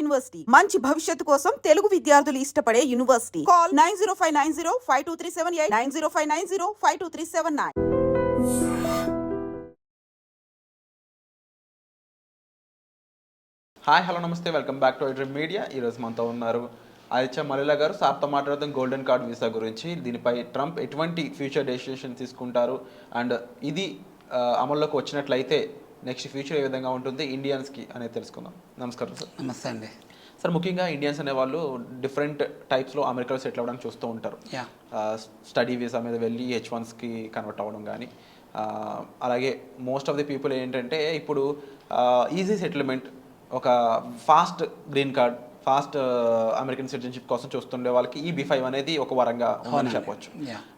University మంచి భవిష్యత్తు కోసం తెలుగు విద్యార్థులు ఇష్టపడే యూనివర్సిటీ. కాల్ 9059052378 9059052379. హాయ్ హలో నమస్తే, welcome back to iDream media. ఈరోజు మనతో ఉన్నారు ఆదిత్య మల్లిలా గారు. సార్తో మాట్లాడదాం గోల్డెన్ కార్డ్ వీసా గురించి. దీనిపై ట్రంప్ ఎటువంటి ఫ్యూచర్ డెసిషన్ తీసుకుంటారు అండ్ ఇది అమల్లోకి వచ్చినట్లయితే నెక్స్ట్ ఫ్యూచర్ ఏ విధంగా ఉంటుంది ఇండియన్స్కి అనేది తెలుసుకుందాం. నమస్కారం సార్. నమస్తే అండి సార్. ముఖ్యంగా ఇండియన్స్ అనేవాళ్ళు డిఫరెంట్ టైప్స్లో అమెరికాలో సెటిల్ అవ్వడానికి చూస్తూ ఉంటారు. స్టడీ వీసా మీద వెళ్ళి H1స్కి కన్వర్ట్ అవ్వడం కానీ, అలాగే మోస్ట్ ఆఫ్ ది పీపుల్ ఏంటంటే ఇప్పుడు ఈజీ సెటిల్మెంట్, ఒక fast green card, fast American citizenship కోసం చూస్తుండే వాళ్ళకి EB-5 అనేది ఒక వరంగా ఉందని చెప్పవచ్చు.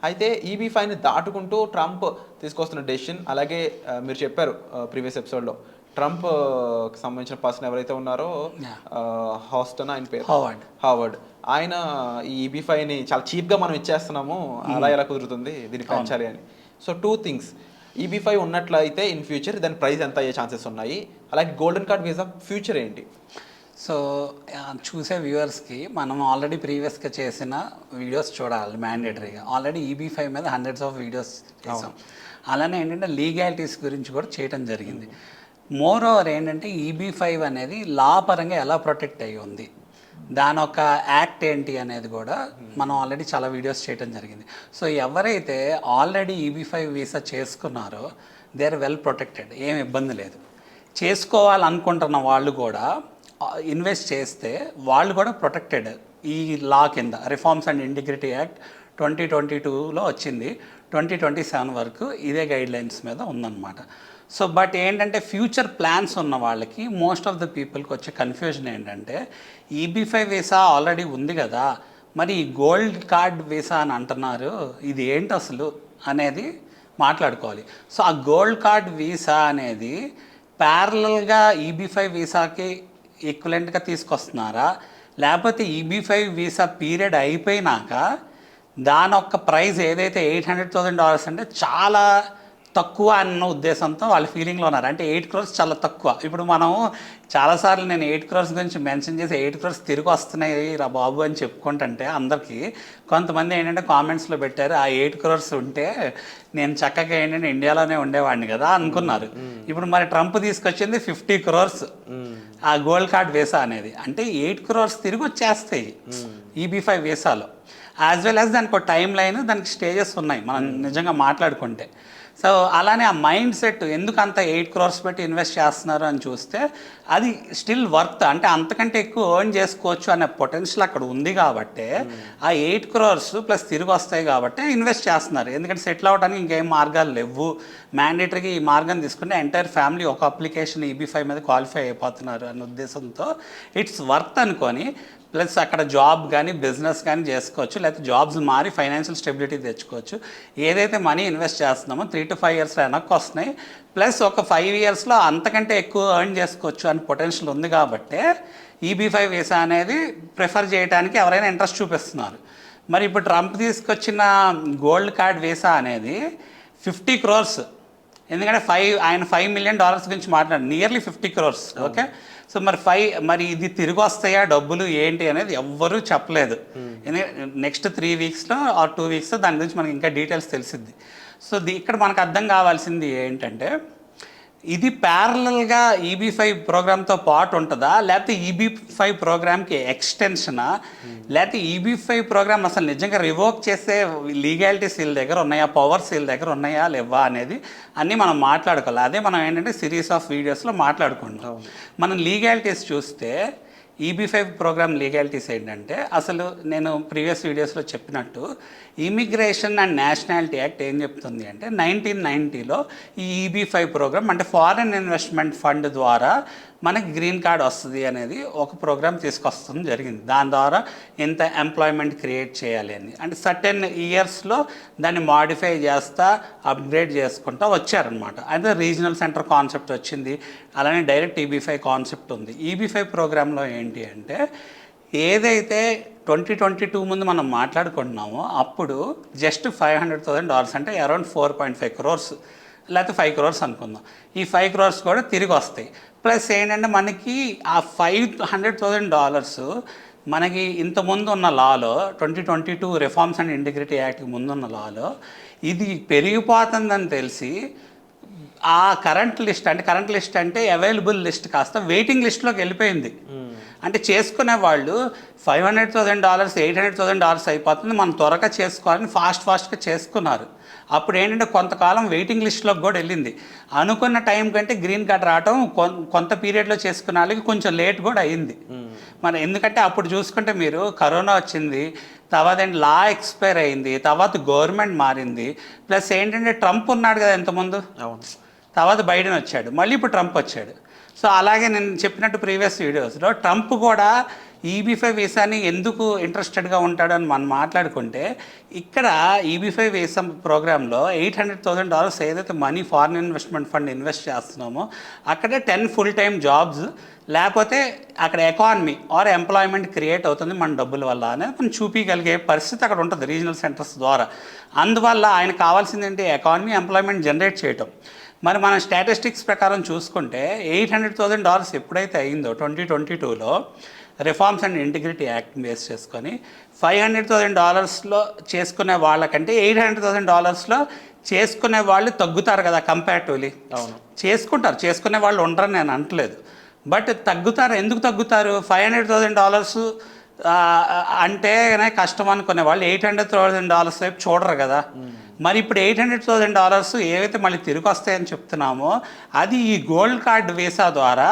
అయితే EB-5ని దాటుకుంటూ ట్రంప్ తీసుకొస్తున్న డెసిషన్, అలాగే మీరు చెప్పారు ప్రీవియస్ ఎపిసోడ్లో ట్రంప్ సంబంధించిన పర్సన్ ఎవరైతే ఉన్నారో హాస్టన్, ఆయన పేరు హావర్డ్, ఆయన ఈ EB-5ని చాలా చీప్గా మనం ఇచ్చేస్తున్నాము, అలా ఎలా కుదురుతుంది, దీన్ని పెంచాలి అని. సో 2 థింగ్స్, EB-5 ఉన్నట్లయితే ఇన్ ఫ్యూచర్ దాని ప్రైస్ ఎంత అయ్యే ఛాన్సెస్ ఉన్నాయి, అలాగే గోల్డెన్ కార్డ్ వీసా ఫ్యూచర్ ఏంటి? సో చూసే వ్యూవర్స్కి మనం ఆల్రెడీ ప్రీవియస్గా చేసిన వీడియోస్ చూడాలి మ్యాండేటరీగా. ఆల్రెడీ EB-5 మీద హండ్రెడ్స్ ఆఫ్ వీడియోస్ చేసాం. అలానే ఏంటంటే లీగాలిటీస్ గురించి కూడా చేయడం జరిగింది. మోర్ ఓవర్ ఏంటంటే EB-5 అనేది లా పరంగా ఎలా ప్రొటెక్ట్ అయ్యి ఉంది, దాని ఒక యాక్ట్ ఏంటి అనేది కూడా మనం ఆల్రెడీ చాలా వీడియోస్ చేయడం జరిగింది. సో ఎవరైతే ఆల్రెడీ EB-5 వీసా చేసుకున్నారో దే ఆర్ వెల్ ప్రొటెక్టెడ్, ఏం ఇబ్బంది లేదు. చేసుకోవాలనుకుంటున్న వాళ్ళు కూడా ఇన్వెస్ట్ చేస్తే వాళ్ళు కూడా ప్రొటెక్టెడ్. ఈ లా కింద రిఫార్మ్స్ అండ్ ఇంటిగ్రిటీ యాక్ట్ 2022లో వచ్చింది, 2027 వరకు ఇదే గైడ్లైన్స్ మీద ఉందన్నమాట. సో బట్ ఏంటంటే ఫ్యూచర్ ప్లాన్స్ ఉన్న వాళ్ళకి, మోస్ట్ ఆఫ్ ద పీపుల్కి వచ్చే కన్ఫ్యూజన్ ఏంటంటే EB-5 వీసా ఆల్రెడీ ఉంది కదా, మరి ఈ గోల్డ్ కార్డ్ వీసా అని అంటున్నారు, ఇది ఏంటి అసలు అనేది మాట్లాడుకోవాలి. సో ఆ గోల్డ్ కార్డ్ వీసా అనేది ప్యారలల్గా EB-5 వీసాకి ఈక్వలెంట్గా తీసుకొస్తున్నారా, లేకపోతే EB-5 వీసా పీరియడ్ అయిపోయినాక దాని యొక్క ప్రైస్ ఏదైతే $800,000 అంటే చాలా తక్కువ అన్న ఉద్దేశంతో వాళ్ళ ఫీలింగ్లో ఉన్నారు. అంటే 8 crores చాలా తక్కువ. ఇప్పుడు మనం చాలాసార్లు నేను 8 crores గురించి మెన్షన్ చేసి 8 crores తిరిగి వస్తున్నాయి రా బాబు అని చెప్పుకుంటుంటే అందరికీ కొంతమంది ఏంటంటే కామెంట్స్లో పెట్టారు, ఆ 8 crores ఉంటే నేను చక్కగా ఏంటంటే ఇండియాలోనే ఉండేవాడిని కదా అనుకున్నారు. ఇప్పుడు మరి ట్రంప్ తీసుకొచ్చింది 50 crores ఆ గోల్డ్ కార్డ్ వీసా అనేది. అంటే 8 crores తిరిగి వచ్చేస్తాయి EB-5 వీసాలో. యాజ్ వెల్ యాజ్ దానికి ఒక టైం లైన్, దానికి స్టేజెస్ ఉన్నాయి మనం నిజంగా మాట్లాడుకుంటే. సో అలానే ఆ మైండ్ సెట్ ఎందుకు అంత 8 crores పెట్టి ఇన్వెస్ట్ చేస్తున్నారు అని చూస్తే అది స్టిల్ వర్త్, అంటే అంతకంటే ఎక్కువ ఎర్న్ చేసుకోవచ్చు అనే పొటెన్షియల్ అక్కడ ఉంది కాబట్టి ఆ 8 crores ప్లస్ తిరిగి వస్తాయి కాబట్టి ఇన్వెస్ట్ చేస్తున్నారు. ఎందుకంటే సెటిల్ అవ్వడానికి ఇంకేం మార్గాలు లేవు. మ్యాండేటరీగా ఈ మార్గం తీసుకుంటే ఎంటైర్ ఫ్యామిలీ ఒక అప్లికేషన్ EB-5 మీద క్వాలిఫై అయిపోతున్నారు అనే ఉద్దేశంతో ఇట్స్ వర్త్ అనుకొని, ప్లస్ అక్కడ జాబ్ కానీ బిజినెస్ కానీ చేసుకోవచ్చు, లేకపోతే జాబ్స్ మారి ఫైనాన్షియల్ స్టెబిలిటీ తెచ్చుకోవచ్చు. ఏదైతే మనీ ఇన్వెస్ట్ చేస్తున్నామో 3 to 5 years వెనక్కి వస్తున్నాయి, ప్లస్ ఒక 5 yearsలో అంతకంటే ఎక్కువ ఎర్న్ చేసుకోవచ్చు అని పొటెన్షియల్ ఉంది కాబట్టి EB-5 వీసా అనేది ప్రిఫర్ చేయడానికి ఎవరైనా ఇంట్రెస్ట్ చూపిస్తున్నారు. మరి ఇప్పుడు ట్రంప్ తీసుకొచ్చిన గోల్డ్ కార్డ్ వీసా అనేది 50 crores, ఎందుకంటే ఆయన $5 million గురించి మాట్లాడారు, నియర్లీ 50 crores. ఓకే, సో మరి ఇది తిరిగి వస్తాయా డబ్బులు ఏంటి అనేది ఎవ్వరూ చెప్పలేదు. ఎందుకంటే నెక్స్ట్ 3 weeksలో ఆర్ 2 weeksలో దాని గురించి మనకి ఇంకా డీటెయిల్స్ తెలిసిద్ది. సో ఇక్కడ మనకు అర్థం కావాల్సింది ఏంటంటే ఇది ప్యారలల్గా EB-5 ప్రోగ్రామ్తో పాటు ఉంటుందా, లేకపోతే EB-5 ప్రోగ్రామ్కి ఎక్స్టెన్షనా, లేకపోతే EB-5 ప్రోగ్రామ్ అసలు నిజంగా రివోక్ చేసే లీగాలిటీస్ వీళ్ళ దగ్గర ఉన్నాయా, పవర్స్ వీళ్ళ దగ్గర ఉన్నాయా లేవా అనేది అన్నీ మనం మాట్లాడుకోవాలి. అదే మనం ఏంటంటే సిరీస్ ఆఫ్ వీడియోస్లో మాట్లాడుకుంటాం. మనం లీగాలిటీస్ చూస్తే EB-5 ప్రోగ్రామ్ లీగాలిటీస్ ఏంటంటే, అసలు నేను ప్రీవియస్ వీడియోస్లో చెప్పినట్టు ఇమిగ్రేషన్ అండ్ నేషనాలిటీ యాక్ట్ ఏం చెప్తుంది అంటే 1990లో ఈ EB-5 ప్రోగ్రామ్ అంటే ఫారెన్ ఇన్వెస్ట్మెంట్ ఫండ్ ద్వారా మనకి గ్రీన్ కార్డ్ వస్తుంది అనేది ఒక ప్రోగ్రామ్ తీసుకొస్తుంది జరిగింది. దాని ద్వారా ఎంత ఎంప్లాయ్మెంట్ క్రియేట్ చేయాలి అని, అంటే సర్టెన్ ఇయర్స్లో దాన్ని మాడిఫై చేస్తా అప్గ్రేడ్ చేసుకుంటా వచ్చారనమాట. అయితే రీజనల్ సెంటర్ కాన్సెప్ట్ వచ్చింది, అలానే డైరెక్ట్ EB-5 కాన్సెప్ట్ ఉంది. EB-5 ప్రోగ్రాంలో ఏంటి అంటే ఏదైతే 2022 ముందు మనం మాట్లాడుకుంటున్నామో అప్పుడు జస్ట్ $500,000 అంటే అరౌండ్ 4.5 crores లేకపోతే 5 crores అనుకుందాం. ఈ 5 crores కూడా తిరిగి వస్తాయి. ప్లస్ ఏంటంటే మనకి ఆ $500,000 మనకి ఇంతకుముందు ఉన్న లాలో 2022 రిఫార్మ్స్ అండ్ ఇంటిగ్రిటీ యాక్ట్కి ముందున్న లాలో ఇది పెరిగిపోతుందని తెలిసి ఆ కరెంట్ లిస్ట్ అంటే అవైలబుల్ లిస్ట్ కాస్త వెయిటింగ్ లిస్ట్లోకి వెళ్ళిపోయింది. అంటే చేసుకునే వాళ్ళు $500,000 $800,000 అయిపోతుంది, మనం త్వరగా చేసుకోవాలని ఫాస్ట్గా చేసుకున్నారు. అప్పుడు ఏంటంటే కొంతకాలం వెయిటింగ్ లిస్ట్లోకి కూడా వెళ్ళింది. అనుకున్న టైం కంటే గ్రీన్ కార్డ్ రావడం కొంత పీరియడ్లో చేసుకున్న వాళ్ళకి కొంచెం లేట్ కూడా అయింది. మరి ఎందుకంటే అప్పుడు చూసుకుంటే మీరు కరోనా వచ్చింది, తర్వాత లా ఎక్స్పైర్ అయింది, తర్వాత గవర్నమెంట్ మారింది, ప్లస్ ఏంటంటే ట్రంప్ ఉన్నాడు కదా ఇంతకుముందు, తర్వాత బైడెన్ వచ్చాడు, మళ్ళీ ఇప్పుడు ట్రంప్ వచ్చాడు. సో అలాగే నేను చెప్పినట్టు ప్రీవియస్ వీడియోస్లో ట్రంప్ కూడా EB-5 వీసాని ఎందుకు ఇంట్రెస్టెడ్గా ఉంటాడని మనం మాట్లాడుకుంటే, ఇక్కడ EB-5 వీసా ప్రోగ్రాంలో $800,000 ఏదైతే money foreign investment fund invest చేస్తున్నామో అక్కడే 10 ఫుల్ టైమ్ జాబ్స్, లేకపోతే అక్కడ ఎకానమీ ఆర్ ఎంప్లాయ్మెంట్ క్రియేట్ అవుతుంది మన డబ్బుల వల్ల అనేది మనం చూపించగలిగే పరిస్థితి అక్కడ ఉంటుంది రీజనల్ సెంటర్స్ ద్వారా. అందువల్ల ఆయన కావాల్సింది ఏంటి, ఎకానమీ ఎంప్లాయ్మెంట్ జనరేట్ చేయటం. మరి మన స్టాటిస్టిక్స్ ప్రకారం చూసుకుంటే $800,000 ఎప్పుడైతే అయిందో 2022లో reforms and integrity act base చేసుకొని $500,000లో చేసుకునే వాళ్ళకంటే $800,000లో చేసుకునే వాళ్ళు తగ్గుతారు కదా కంపారిటివ్లీ. అవును, చేసుకునే వాళ్ళు ఉండరని నేను అంటలేదు, బట్ తగ్గుతారు. ఎందుకు తగ్గుతారు? $500,000 అంటే కష్టం అనుకునే వాళ్ళు $800,000 వైపు చూడరు కదా. మరి ఇప్పుడు $800,000 ఏవైతే మళ్ళీ తిరిగి వస్తాయని చెప్తున్నామో అది ఈ గోల్డ్ కార్డ్ వీసా ద్వారా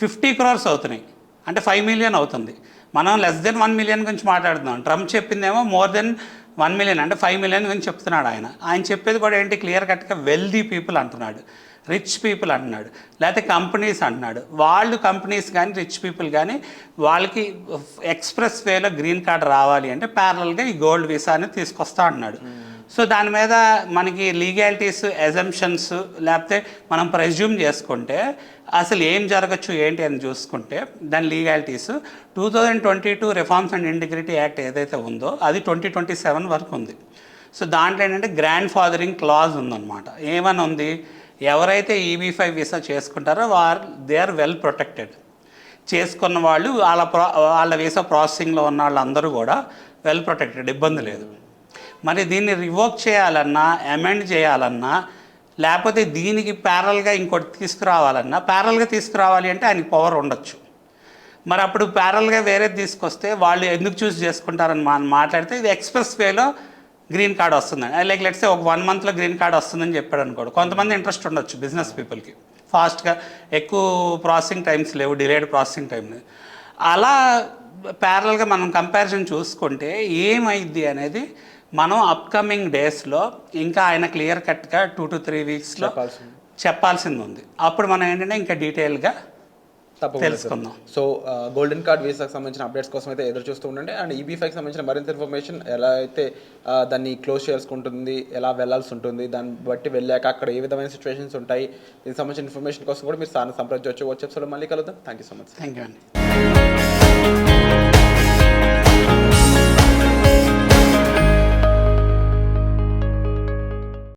50 crores అవుతున్నాయి, అంటే 5 million అవుతుంది. మనం లెస్ దెన్ 1 million గురించి మాట్లాడుతున్నాం. ట్రంప్ చెప్పిందేమో మోర్ దెన్ 1 million, అంటే 5 million గురించి చెప్తున్నాడు. ఆయన చెప్పేది కూడా ఏంటి, క్లియర్ కట్గా వెల్దీ పీపుల్ అంటున్నాడు, రిచ్ పీపుల్ అంటున్నాడు, లేకపోతే కంపెనీస్ అంటున్నాడు. వాళ్ళు కంపెనీస్ కానీ రిచ్ పీపుల్ కానీ వాళ్ళకి ఎక్స్ప్రెస్ వేలో గ్రీన్ కార్డ్ రావాలి అంటే ప్యారలల్గా ఈ గోల్డ్ వీసా అనేది తీసుకొస్తా అంటున్నాడు. సో దాని మీద మనకి లీగాలిటీస్, ఎజంప్షన్స్, లేకపోతే మనం ప్రెజ్యూమ్ చేసుకుంటే అసలు ఏం జరగచ్చు ఏంటి అని చూసుకుంటే దాని legalities 2022 reforms and integrity act ఏదైతే ఉందో అది 2027 వరకు ఉంది. సో దాంట్లో ఏంటంటే గ్రాండ్ ఫాదరింగ్ క్లాజ్ ఉందన్నమాట. ఏమని ఉంది, ఎవరైతే EB-5 వీసా చేసుకుంటారో దే ఆర్ వెల్ ప్రొటెక్టెడ్. చేసుకున్న వాళ్ళు వాళ్ళ వీసా ప్రాసెసింగ్లో ఉన్న వాళ్ళందరూ కూడా వెల్ ప్రొటెక్టెడ్, ఇబ్బంది లేదు. మరి దీన్ని రివోక్ చేయాలన్నా, అమెండ్ చేయాలన్నా, లేకపోతే దీనికి ప్యారల్గా ఇంకోటి ప్యారల్గా తీసుకురావాలి అంటే ఆయనకి పవర్ ఉండొచ్చు. మరి అప్పుడు ప్యారల్గా వేరేది తీసుకొస్తే వాళ్ళు ఎందుకు చూస్ చేసుకుంటారని మనం మాట్లాడితే ఇది ఎక్స్ప్రెస్ వేలో గ్రీన్ కార్డ్ వస్తుందని, లైక్ లెట్సే ఒక 1 monthలో గ్రీన్ కార్డ్ వస్తుందని చెప్పాడు అనుకోడు. కొంతమంది ఇంట్రెస్ట్ ఉండొచ్చు బిజినెస్ పీపుల్కి, ఫాస్ట్గా ఎక్కువ ప్రాసెసింగ్ టైమ్స్ లేవు, డిలేడ్ ప్రాసెసింగ్ టైం లేదు. అలా ప్యారల్గా మనం కంపారిజన్ చూసుకుంటే ఏమైద్ది అనేది మనం అప్కమింగ్ డేస్లో ఇంకా ఆయన క్లియర్ కట్గా 2 to 3 weeksలో చెప్పాల్సింది ఉంది. అప్పుడు మనం ఏంటంటే ఇంకా డీటెయిల్గా తెలుసుకుందాం. సో గోల్డెన్ కార్డ్ వీసాకి సంబంధించిన అప్డేట్స్ కోసం అయితే ఎదురు చూస్తూ ఉండండి. అండ్ EB-5కి సంబంధించిన మరింత ఇన్ఫర్మేషన్, ఎలా అయితే దాన్ని క్లోజ్ చేసుకుంటుంది, ఎలా వెళ్ళాల్సి ఉంటుంది, దాన్ని బట్టి వెళ్ళాక అక్కడ ఏ విధమైన సిచ్యువేషన్స్ ఉంటాయి, దీనికి సంబంధించిన ఇన్ఫర్మేషన్ కోసం కూడా మీరు సార్ని సంప్రదించవచ్చు. వచ్చే ఎపిసోడ్లో మళ్ళీ కలుద్దాం. Thank you so much. Thank you అండి.